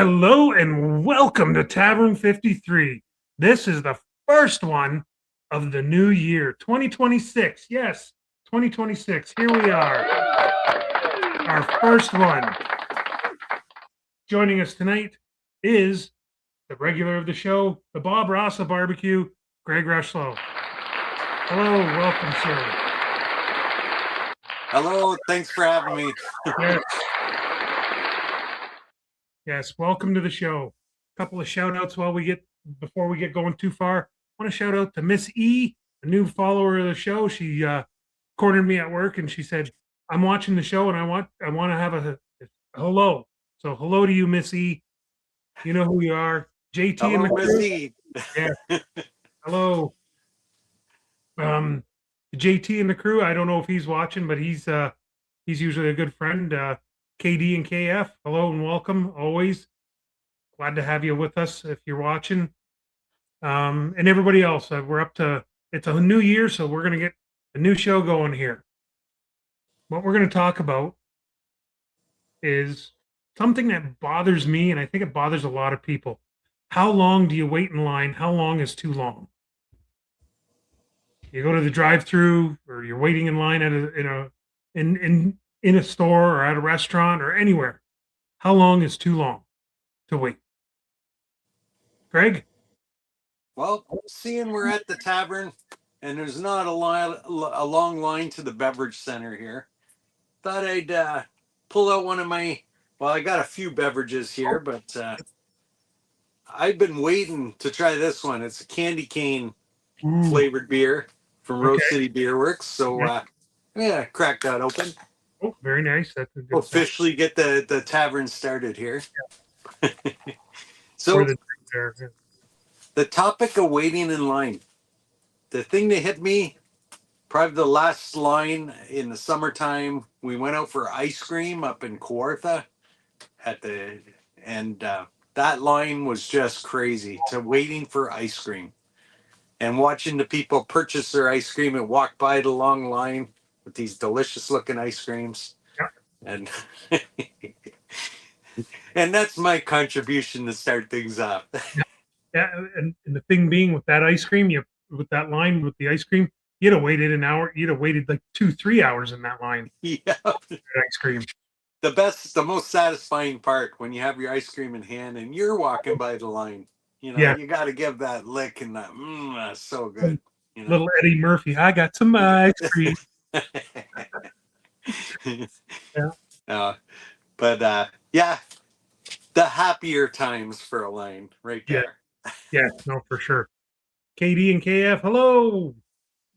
Hello and welcome to Tavern 53. This is the first one of the new year, 2026. Yes, 2026. Here we are, our first one. Joining us tonight is the regular of the show, the Bob Rossa Barbecue, Greg Rushlow. Hello, welcome, sir. Hello, thanks for having me. Yes, welcome to the show. A couple of shout outs before we get going too far. I want to shout out to Miss E, a new follower of the show. She cornered me at work and she said, I'm watching the show and I want to have a hello. So hello to you, Miss E. You know who you are. JT Hello, and the Miss crew. E. Yeah. Hello. JT and the crew. I don't know if he's watching, but he's usually a good friend. KD and KF, hello and welcome. Always glad to have you with us if you're watching. And everybody else, it's a new year, so we're going to get a new show going here. What we're going to talk about is something that bothers me, and I think it bothers a lot of people. How long do you wait in line? How long is too long? You go to the drive-through, or you're waiting in line in a store or at a restaurant or anywhere. How long is too long to wait? Greg? Well, seeing we're at the tavern and there's not a long line to the beverage center here, thought I'd pull out one of my. Well, I got a few beverages here, but I've been waiting to try this one. It's a candy cane flavored beer from Rose City Beer Works. So, yeah, crack that open. Oh, very nice. That's a good Officially get the tavern started here. Yeah. So the topic of waiting in line. The thing that hit me, probably the last line in the summertime, we went out for ice cream up in Kawartha and that line was just crazy to waiting for ice cream and watching the people purchase their ice cream and walk by the long line with these delicious looking ice creams. And and that's my contribution to start things off. Yeah, and the thing being with that ice cream, with that line with the ice cream, you'd have waited an hour. You'd have waited like 2-3 hours in that line. Yeah, ice cream. The most satisfying part when you have your ice cream in hand and you're walking by the line. You know, you got to give that lick and that's so good. You know? Little Eddie Murphy, I got some ice cream. Yeah, the happier times for a line right there. Yeah, no, for sure. KD and KF, hello.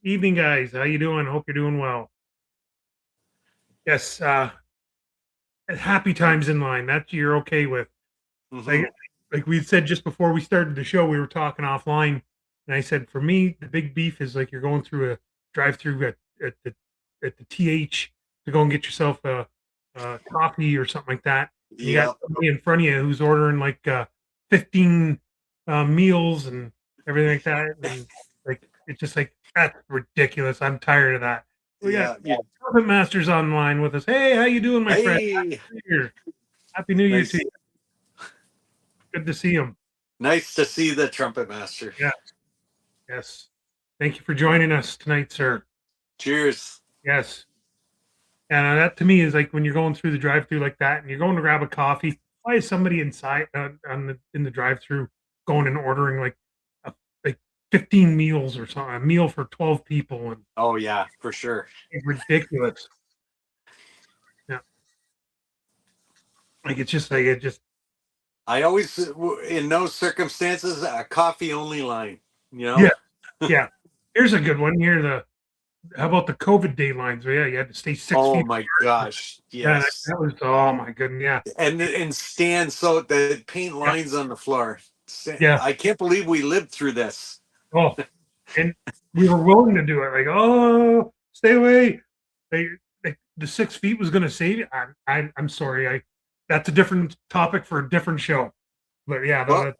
Evening, guys. How you doing? Hope you're doing well. Yes, happy times in line. That you're okay with. Mm-hmm. Like we said just before we started the show, we were talking offline, and I said for me, the big beef is like you're going through a drive-through at the TH to go and get yourself a coffee or something like that. You got somebody in front of you who's ordering like 15 meals and everything like that, and like it's just like that's ridiculous. I'm tired of that. We got Trumpet Masters online with us. Hey, how you doing, my friend? Happy New Year to you. Good to see him. Nice to see the Trumpet Master. Yes. Thank you for joining us tonight, sir. Cheers. Yes. And that to me is like when you're going through the drive-through like that, and you're going to grab a coffee. Why is somebody inside in the drive-through going and ordering like 15 meals or something, a meal for 12 people? And oh yeah, for sure, it's ridiculous. Yeah, like it's just. I always, in those circumstances, a coffee only line. You know. Yeah. Here's a good one. How about the COVID day lines? Yeah, you had to stay 6 feet. Oh my gosh! Yes, that was. Oh my goodness! Yeah, and stand so the paint lines on the floor. Yeah, I can't believe we lived through this. Oh, and we were willing to do it. Like, oh, stay away. The 6 feet was going to save you. I'm sorry. That's a different topic for a different show. But yeah, well,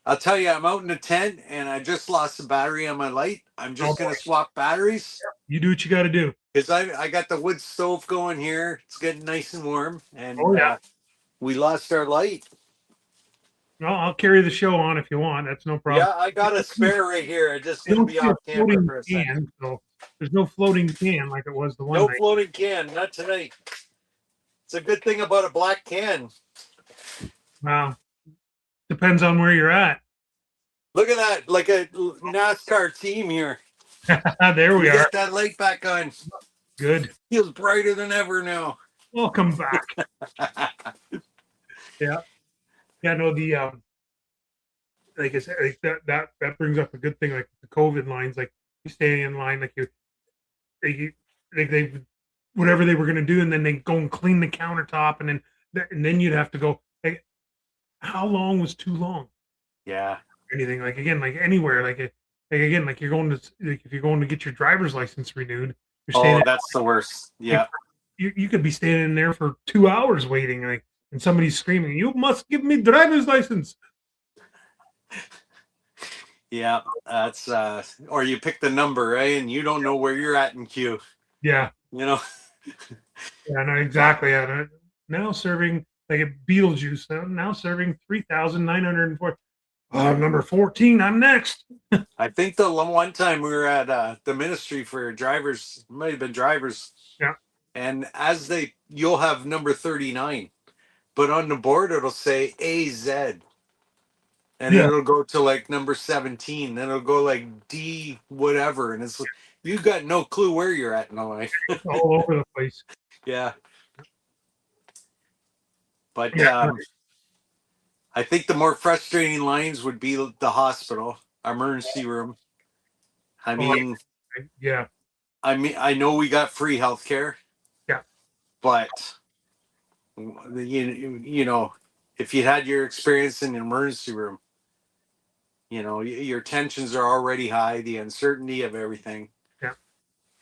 I'll tell you, I'm out in the tent and I just lost the battery on my light. I'm just going to swap batteries. You do what you got to do. Because I got the wood stove going here. It's getting nice and warm. And oh, yeah. We lost our light. I'll carry the show on if you want. That's no problem. Yeah, I got a spare right here. I'm just I gonna don't be see a off camera floating for a second. can, so there's no floating can like it was the one No night. floating can, not tonight. It's a good thing about a black can. Wow. Depends on where you're at. Look at that, like a NASCAR team here. There we You are. get that light back on. Good. Feels brighter than ever now. Welcome back. Yeah. Yeah, no, like I said, like that brings up a good thing, like the COVID lines, like you stay in line, like they whatever they were gonna do, and then they go and clean the countertop, and then you'd have to go. Like, how long was too long? Yeah. Anything like again, like anywhere, like again, like you're going to like if you're going to get your driver's license renewed, you're Oh, staying. that's the worst. Like, Yeah. you could be standing there for 2 hours waiting, like, and somebody's screaming, "You must give me driver's license!" Yeah. That's or you pick the number, right? And you don't know where you're at in queue. Yeah, You know? yeah, no, exactly. And now serving like a Beetlejuice, now serving 3,904. Number 14. I'm next. I think the one time we were at the ministry for drivers, it might have been drivers. Yeah. And you'll have number 39, but on the board it'll say AZ, and Yeah, it'll go to like number 17, then it'll go like D whatever, and it's you've got no clue where you're at in the line. all over the place. Yeah. But Yeah, I think the more frustrating lines would be the hospital, emergency room. I oh, mean, yeah, I know we got free healthcare, yeah, but you know, if you had your experience in an emergency room, you know, your tensions are already high, the uncertainty of everything, yeah,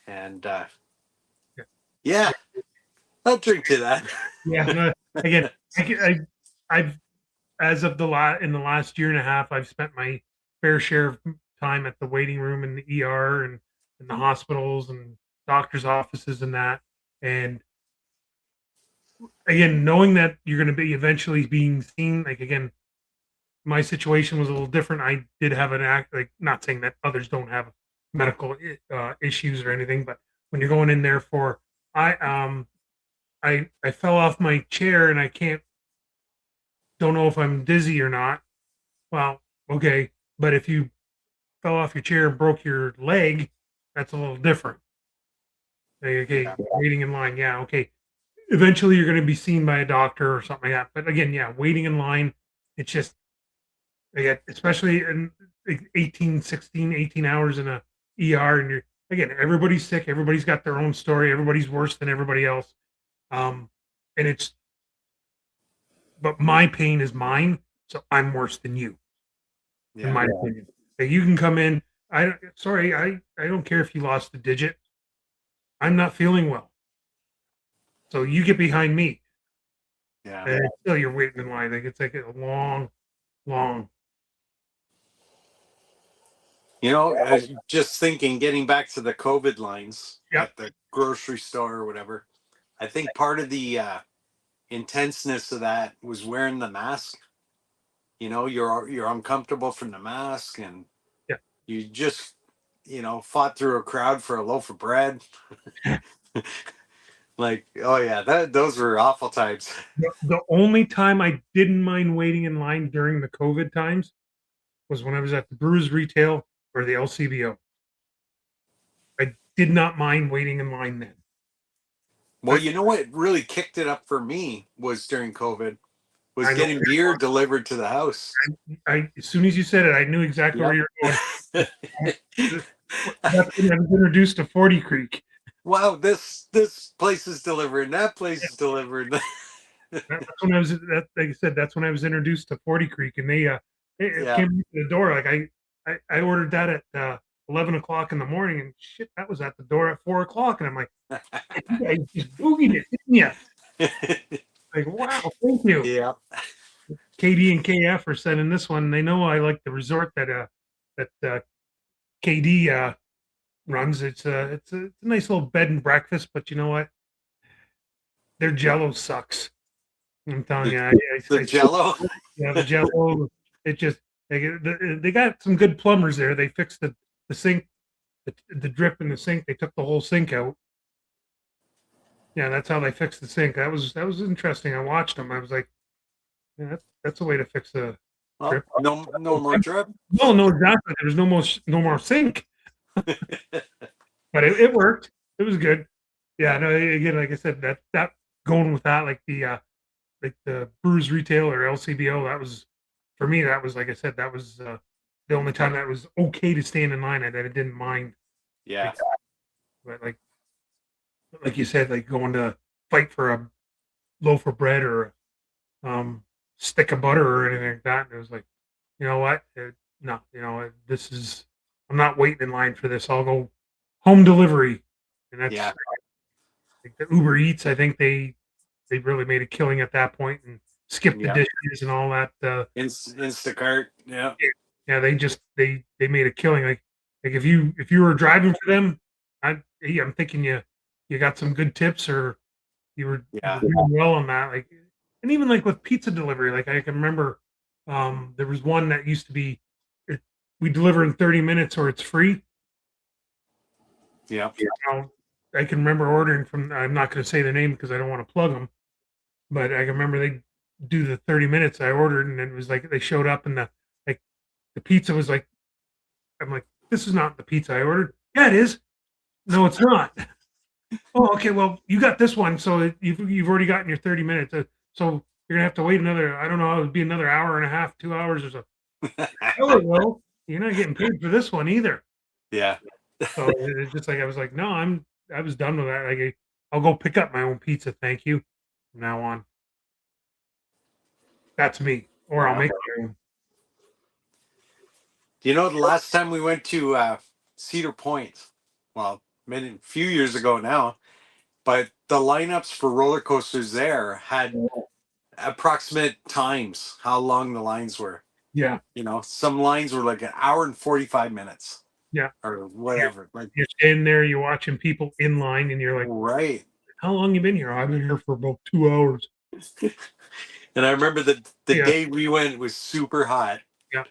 and yeah. yeah, I'll drink to that. Yeah. No, again, I've as of in the last year and a half, I've spent my fair share of time at the waiting room in the ER and in the hospitals and doctors' offices and that. And again, knowing that you're going to be eventually being seen, like again, my situation was a little different. I did have an act, like not saying that others don't have medical issues or anything, but when you're going in there for, I fell off my chair and I don't know if I'm dizzy or not. Well, okay, but if you fell off your chair and broke your leg, that's a little different. Okay, waiting in line, yeah, okay. Eventually, you're going to be seen by a doctor or something like that. But again, yeah, waiting in line, it's just, again, especially in 18, 16, 18 hours in a ER, and again, everybody's sick, everybody's got their own story, everybody's worse than everybody else. And but my pain is mine, so I'm worse than you, in my opinion. Like, you can come in. I don't care if you lost a digit. I'm not feeling well, so you get behind me. Yeah. And still, you're waiting in line. Like it's like a long, long. You know, I was just thinking, getting back to the COVID lines Yep. at the grocery store or whatever. I think part of the intenseness of that was wearing the mask. You know, you're uncomfortable from the mask, and Yeah. you just fought through a crowd for a loaf of bread. Like, oh yeah, those were awful times. The only time I didn't mind waiting in line during the COVID times was when I was at the Brewers Retail or the LCBO. I did not mind waiting in line then. Well, you know what really kicked it up for me was during COVID, was I know. getting beer delivered to the house. As soon as you said it, I knew exactly where you were going. That's when I was introduced to 40 Creek. Wow, this place is delivering, that place is delivering. That's when I was like I said, that's when I was introduced to 40 Creek, and they came to the door. Like I ordered that at 11 o'clock in the morning, and shit, that was at the door at 4 o'clock, and I'm like, you guys just boogied it, didn't you? Like, wow, thank you. Yeah. KD and KF are sending this one. They know I like the resort that KD runs. It's a nice little bed and breakfast, but you know what? Their Jello sucks. I'm telling you, The Jello. yeah, the Jello. It just they got some good plumbers there. They fixed the sink, the drip in the sink. They took the whole sink out. Yeah, that's how they fixed the sink. That was interesting. I watched them. I was like, yeah, that's a way to fix the Well, drip. no more drip. No, no, exactly. There was no more sink, but it worked. It was good. Yeah, no. Again, like I said, that going with that, like the Brews Retail or LCBO, that was for me. That was like I said, that was the only time that was okay to stand in line. That I didn't mind. Yeah. Like, but like you said, like going to fight for a loaf of bread or stick of butter or anything like that. And it was like, you know what? No, this is. I'm not waiting in line for this. I'll go home delivery, and that's Yeah. like the Uber Eats. I think they really made a killing at that point and skipped the Yeah. dishes and all that. Instacart. Yeah. Yeah, they made a killing. Like if you were driving for them, I'm thinking you got some good tips or you were Yeah. doing well on that. Like, and even like with pizza delivery, like I can remember, there was one that used to be, it, we deliver in 30 minutes or it's free. Yeah. Now, I can remember ordering from. I'm not going to say the name because I don't want to plug them, but I can remember they do the 30 minutes. I ordered and it was like they showed up and like the pizza was like, I'm like, this is not the pizza I ordered. Yeah, it is. No, it's not. Oh, okay. Well, you got this one, so you've already gotten your 30 minutes. So you're gonna have to wait another. I don't know. It would be another hour and a half, 2 hours or so. Oh well, you're not getting paid for this one either. Yeah. So it's just like I was like, no, I was done with that. Like I'll go pick up my own pizza. Thank you. From now on, that's me, or I'll make my own. You know, the last time we went to Cedar Point, well, few years ago now, but the lineups for roller coasters there had approximate times how long the lines were. Yeah, You know, some lines were like an hour and 45 minutes yeah. or whatever. Like, You're standing there, you're watching people in line, and you're like, right. how long you been here? I've been here for about 2 hours. And I remember the Yeah, day we went was super hot, yeah.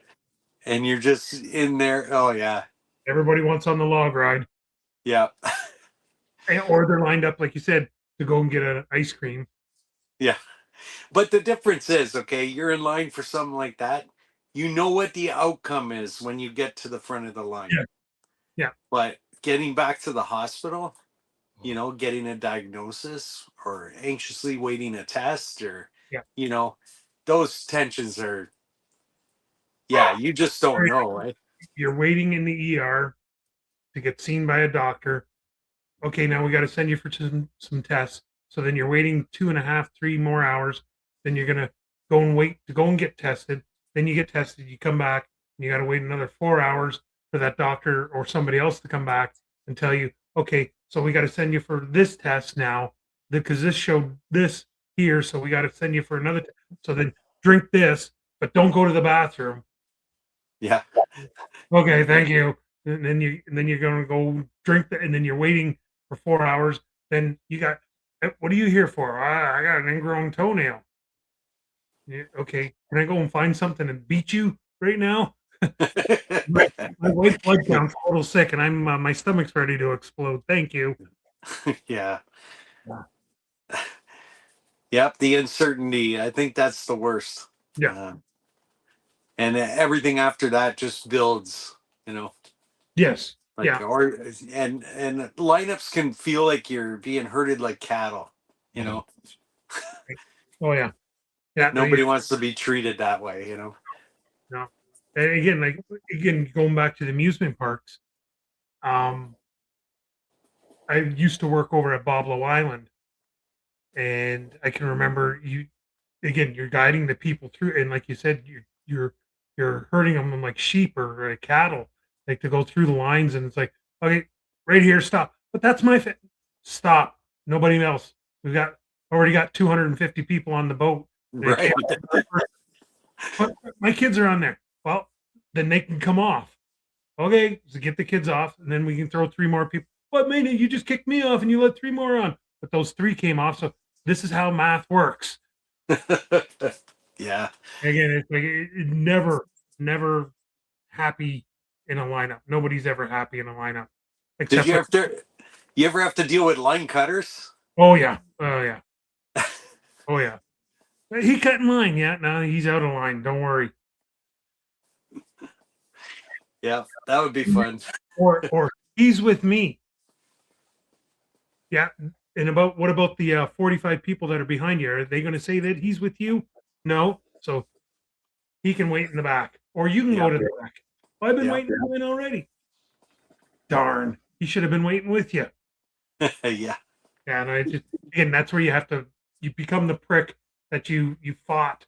and you're just in there. Oh yeah, Everybody wants on the log ride, yeah, or they're lined up, like you said, to go and get an ice cream. yeah. But the difference is, okay, you're in line for something like that. You know what the outcome is when you get to the front of the line. Yeah, yeah. But getting back to the hospital, you know, getting a diagnosis or anxiously waiting a test or, Yeah. you know, those tensions are, yeah, you just don't know, right? You're waiting in the ER to get seen by a doctor. Okay, now we got to send you for some tests. So then you're waiting 2.5, 3 more hours. Then you're gonna go and wait to go and get tested. Then you get tested. You come back and you got to wait another 4 hours for that doctor or somebody else to come back and tell you, okay, so we got to send you for this test now because this showed this here. So we got to send you for another. So then drink this, but don't go to the bathroom. Yeah. Okay, thank you. And then you're gonna go drink that, and then you're waiting for 4 hours. Then you got, what are you here for? I got an ingrown toenail. Yeah, okay, can I go and find something and beat you right now? My white blood count's a little sick, and I'm my stomach's ready to explode. Thank you. Yeah. Yeah. Yep. The uncertainty. I think that's the worst. Yeah. And everything after that just builds, you know. Yes. Like, Yeah. or and lineups can feel like you're being herded like cattle, you know. Oh yeah. Yeah. Nobody wants to be treated that way, you know. No. And again, going back to the amusement parks, I used to work over at Boblo Island, and I can remember you're guiding the people through, and like you said, you're herding them like sheep or cattle, like to go through the lines, and it's like, okay, right here, stop. But that's stop. Nobody else. We've already got 250 people on the boat. Right. But my kids are on there. Well, then they can come off. Okay, so get the kids off, and then we can throw 3 more people. What, man? You just kicked me off, and you let 3 more on. But those 3 came off. So this is how math works. Yeah. Again, it's like never happy in a lineup. Nobody's ever happy in a lineup, Did except you for ever have to deal with line cutters? oh yeah, oh yeah, oh yeah. He cut in line. Yeah, no, he's out of line. Don't worry. Yeah, that would be fun. Or he's with me. Yeah. And about what about the 45 people that are behind you? Are they going to say that he's with you? No. So he can wait in the back, or you can Yeah. go to the back. Well, I've been Yeah. waiting in line already. Darn. He should have been waiting with you. Yeah. Yeah. And I just, again, that's where you become the prick that you fought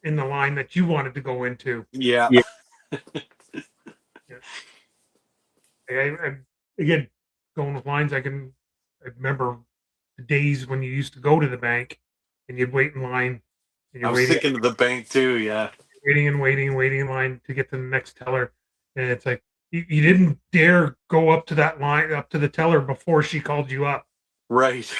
in the line that you wanted to go into. Yeah. Yeah. I again, going with lines, I remember the days when you used to go to the bank and you'd wait in line and I you're was waiting, thinking of the bank too. Yeah. waiting in line to get to the next teller. And it's like, you didn't dare go up to that line, up to the teller before she called you up. Right.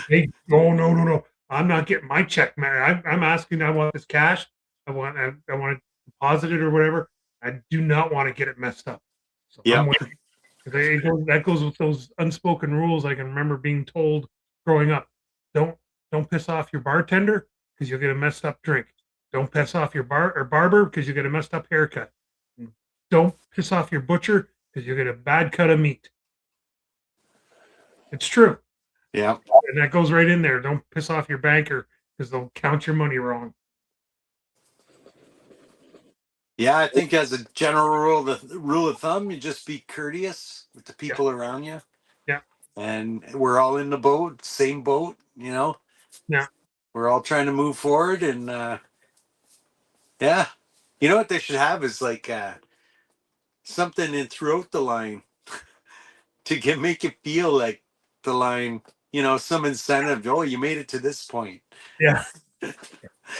Hey, no. I'm not getting my check, man. I'm asking, I want this cash. I want it deposited or whatever. I do not want to get it messed up. So I'm Yep. waiting. That goes with those unspoken rules I can remember being told growing up. Don't don't piss off your bartender because you'll get a messed up drink. Don't piss off your barber because you get a messed up haircut. Don't piss off your butcher because you get a bad cut of meat. It's true, Yeah. and that goes right in there. Don't piss off your banker because they'll count your money wrong. Yeah. I think as a general rule, the rule of thumb, you just be courteous with the Yeah, people around you. yeah, And we're all in the boat, same boat, yeah. we're all trying to move forward. And yeah, you know what they should have is like something in throughout the line to make it feel like the line, some incentive. Oh, you made it to this point. Yeah.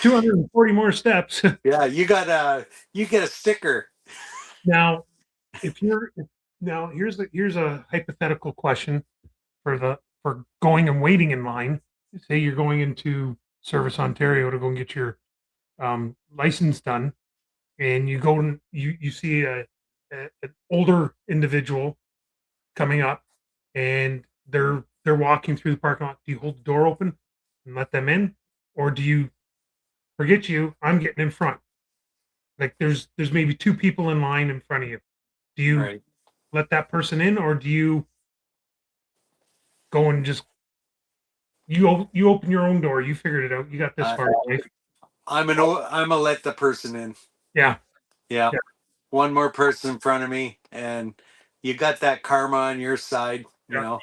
240 more steps. Yeah, you get a sticker. Now, if you're now here's a hypothetical question for going and waiting in line. Say you're going into Service Ontario to go and get your license done, and you go and you see an older individual coming up, and they're walking through the parking lot. Do you hold the door open and let them in, or do you forget you? I'm getting in front. Like there's maybe two people in line in front of you. Do you Right. let that person in, or do you go and just you open your own door? You figured it out. You got this Uh, far in life. I'm a let the person in. Yeah, Yeah. yeah, One more person in front of me, and you got that karma on your side. yeah,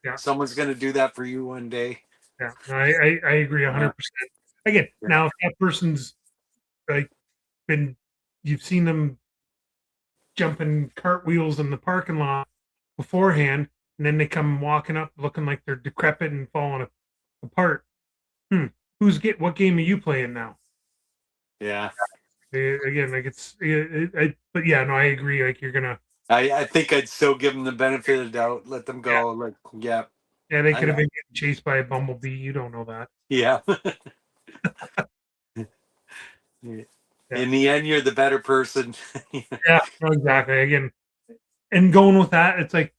yeah, Someone's going to do that for you one day. yeah. No, I agree Yeah. 100%. Again, Yeah. now if that person's like been, you've seen them jumping cartwheels in the parking lot beforehand, and then they come walking up looking like they're decrepit and falling apart. Hmm. What game are you playing now? Yeah. Again, like but yeah, no, I agree. Like you're gonna, I think I'd still give them the benefit of the doubt, let them yeah, go. Like, yeah, yeah, they I could have know. been getting chased by a bumblebee. You don't know that. Yeah. Yeah, In the end, you're the better person. yeah, no, exactly. Again, and going with that, it's like,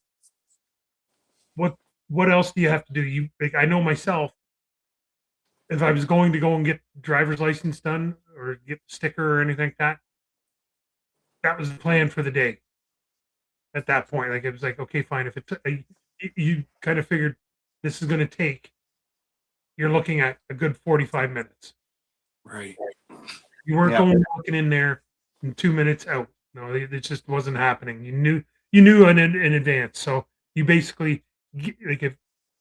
what what else do you have to do? You like, I know myself. If I was going to go and get driver's license done or get the sticker or anything like that, that was the plan for the day. At that point, like it was like, okay, fine. If you kind of figured this is going to take, you're looking at a good 45 minutes. Right. You weren't Yeah. going walking in there in 2 minutes out. No, it just wasn't happening. You knew in advance. So you basically like if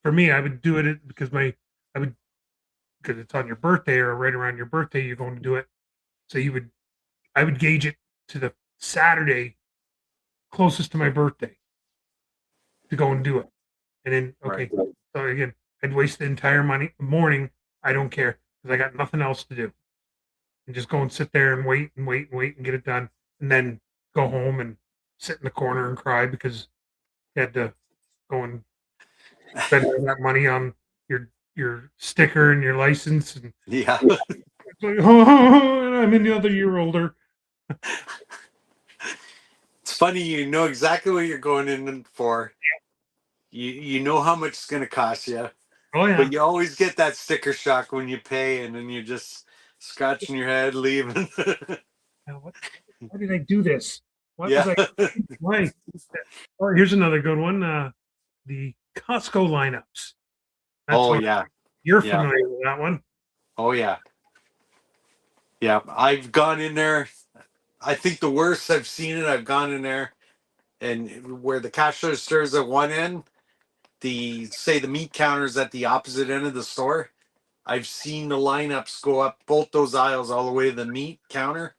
for me, I would do it because I would because it's on your birthday or right around your birthday, you're going to do it. So I would gauge it to the Saturday closest to my birthday to go and do it. And then Right. okay, so again, I'd waste the entire morning. I don't care because I got nothing else to do. And just go and sit there and wait and get it done, and then go home and sit in the corner and cry because you had to go and spend all that money on your your sticker and your license, and Yeah. it's like, oh, I'm another year older. It's funny, you know exactly what you're going in for. You know how much it's gonna cost you, Oh yeah. but you always get that sticker shock when you pay, and then you're just scratching your head, leaving. Why did I do this? Why was Yeah. I? Why? Oh, here's another good one. The Costco lineups. That's Oh one. yeah. You're Yeah. familiar with that one. Oh yeah. Yeah. I've gone in there. I think the worst I've seen it. I've gone in there, and where the cash register is at one end, the meat counters at the opposite end of the store. I've seen the lineups go up both those aisles all the way to the meat counter,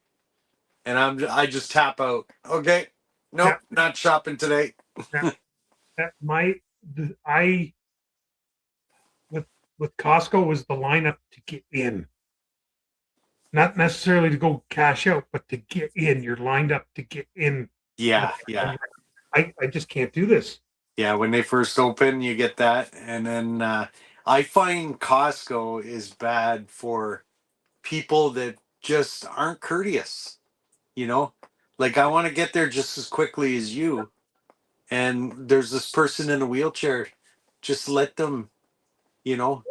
and I just tap out. Okay, nope, Yeah. not shopping today. I with Costco was the lineup to get in, not necessarily to go cash out, but to get in. You're lined up to get in. Yeah, yeah, I just can't do this. yeah. When they first open, you get that, and then I find Costco is bad for people that just aren't courteous. You know, like I want to get there just as quickly as you, and there's this person in a wheelchair. Just let them, you know,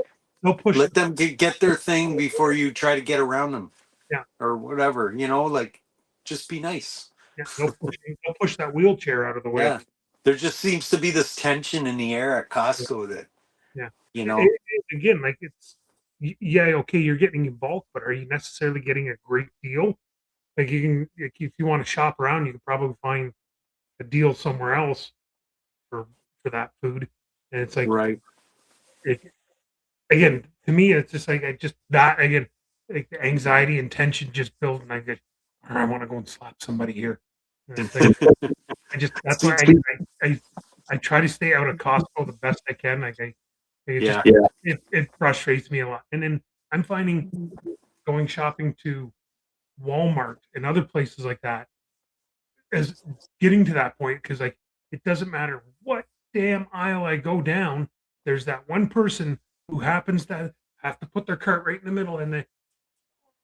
They'll push. let them get their thing before you try to get around them. Yeah. Or whatever, like just be nice. Yeah, they'll push that wheelchair out of the way. Yeah. There just seems to be this tension in the air at Costco that, Yeah. you know, Again, like yeah, okay, you're getting in bulk, but are you necessarily getting a great deal? Like you can, like, if you want to shop around, you can probably find a deal somewhere else for that food. And it's like, right. it, again, to me, it's just like that again, like the anxiety and tension just build, and I want to go and slap somebody here. And it's like, that's why I try to stay out of Costco the best I can. Like Yeah. it frustrates me a lot. And then I'm finding going shopping to Walmart and other places like that as getting to that point, because like it doesn't matter what damn aisle I go down, there's that one person who happens to have to put their cart right in the middle, and they,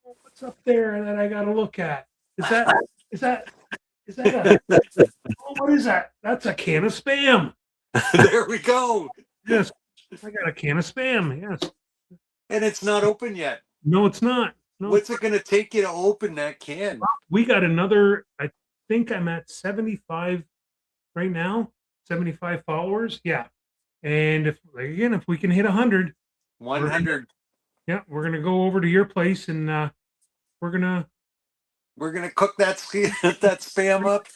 oh, what's up there that I got to look at? Is that is that is that a oh, what is that? That's a can of Spam. There we go. Yes, I got a can of Spam. Yes. And it's not open yet. No, it's not. No. What's it going to take you to open that can? We got another. I think I'm at 75 right now. 75 followers. Yeah. And if we can hit 100, 100. we're gonna go over to your place, and we're gonna cook that Spam up,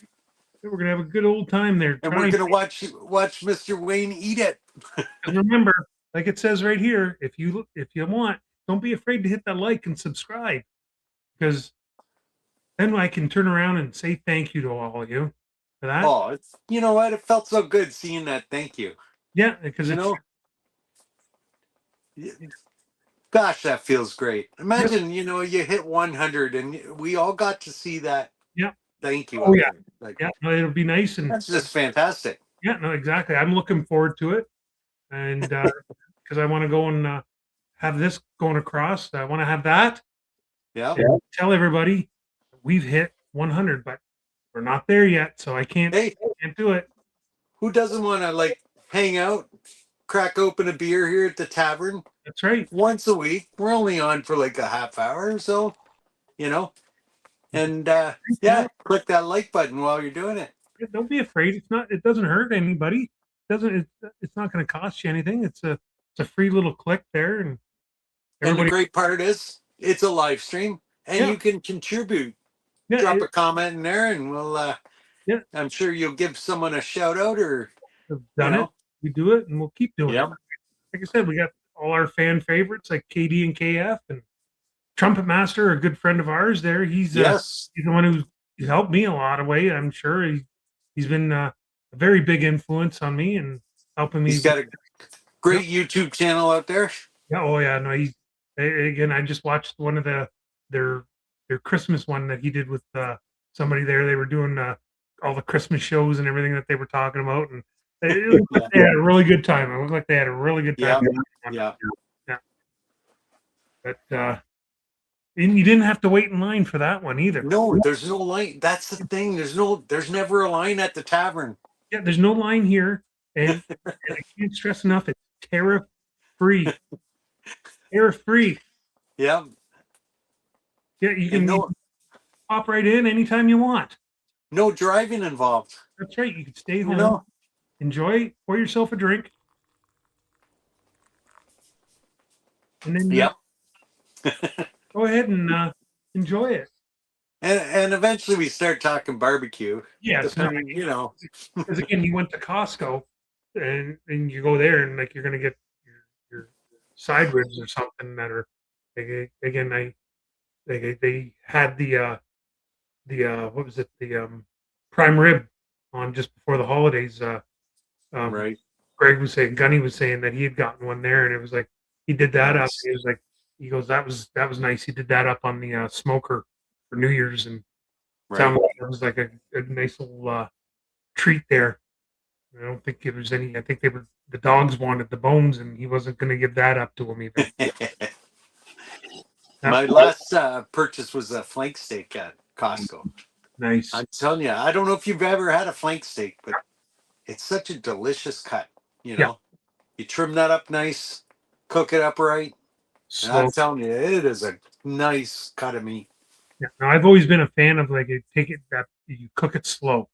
we're gonna have a good old time there. and we're gonna watch Mr. Wayne eat it. And remember, like it says right here, if you want, don't be afraid to hit that like and subscribe, because then I can turn around and say thank you to all of you for that. Oh, you know what? It felt so good seeing that. Thank you. Yeah, because gosh, that feels great. Imagine, you hit 100 and we all got to see that. Yeah. Thank you. Oh yeah. Like, yeah, no, it'll be nice, and that's just fantastic. Yeah, no, exactly. I'm looking forward to it, and because I want to go and have this going across. I want to have that. Yeah. Tell everybody we've hit 100, but we're not there yet, so I can't do it. Who doesn't want to hang out, crack open a beer here at the tavern? That's right. Once a week. We're only on for a half hour or so, and click that like button while you're doing it. Don't be afraid. It doesn't hurt anybody. It's not going to cost you anything. It's a free little click there, and the great part is it's a live stream, and you can contribute. Drop a comment in there, and we'll I'm sure you'll give someone a shout out, or done it. We do it, and we'll keep doing it. Like I said, we got all our fan favorites like KD and KF, and Trumpet Master, a good friend of ours. There, he's the one who's helped me a lot of way. I'm sure he's been a very big influence on me and helping me. He's got a great YouTube channel out there. Yeah. Oh yeah. No. Again, I just watched one of their Christmas one that he did with somebody there. They were doing all the Christmas shows and everything that they were talking about, and they had a really good time. It looked like they had a really good time. Yeah. But and you didn't have to wait in line for that one either. No, there's no line. That's the thing. There's never a line at the tavern. Yeah, there's no line here, and I can't stress enough, it's tariff free. Tariff free. Yeah. Yeah, you And can pop right in anytime you want. no driving involved. That's right. You can stay home, No. enjoy, pour yourself a drink, and then Yep. go ahead and enjoy it. And eventually we start talking barbecue. Yes, Depending, you know. because again, you went to Costco, and you go there, and like you're gonna get your side ribs or something that are again. They had the what was it, the prime rib on just before the holidays. Right. Greg was saying, Gunny was saying that he had gotten one there, and it was like he did that up. Nice. He was like, he goes, that was nice. He did that up on the smoker for New Year's, and Right. sounded like it was like a nice little treat there. I don't think it was any. I think the dogs wanted the bones, and he wasn't going to give that up to them either. My last purchase was a flank steak at Costco. Nice. I'm telling you, I don't know if you've ever had a flank steak, but it's such a delicious cut. You know, you trim that up nice, cook it up right. And I'm telling you, it is a nice cut of meat. Yeah. Now, I've always been a fan of like you cook it slow.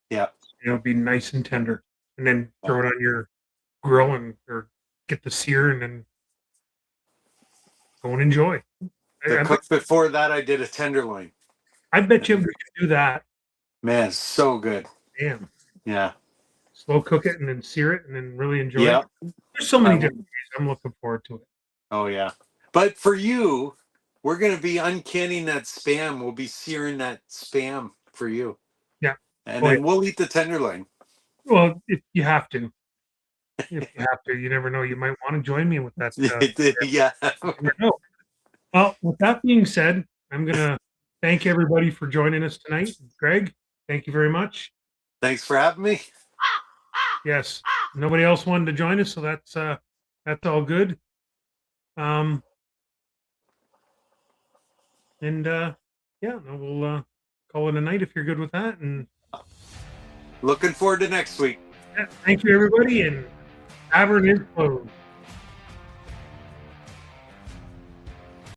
Yeah. It'll be nice and tender, and then throw it on your grill or get the sear, and then go and enjoy. The cook before that, I did a tenderloin. I bet you we could do that. Man, so good. Damn. Yeah. Slow cook it and then sear it and then really enjoy Yeah. it. There's so many different ways. I'm looking forward to it. Oh yeah. But for you, we're gonna be uncanning that spam. We'll be searing that spam for you. Yeah. And then we'll eat the tenderloin. Well, if you have to. If you have to, you never know. You might want to join me with that. Yeah. Well, with that being said, I'm going to thank everybody for joining us tonight. Greg, thank you very much. Thanks for having me. Yes. Nobody else wanted to join us, so that's all good. Yeah, we'll call it a night if you're good with that. And looking forward to next week. yeah, thank you, everybody, and Tavern is closed.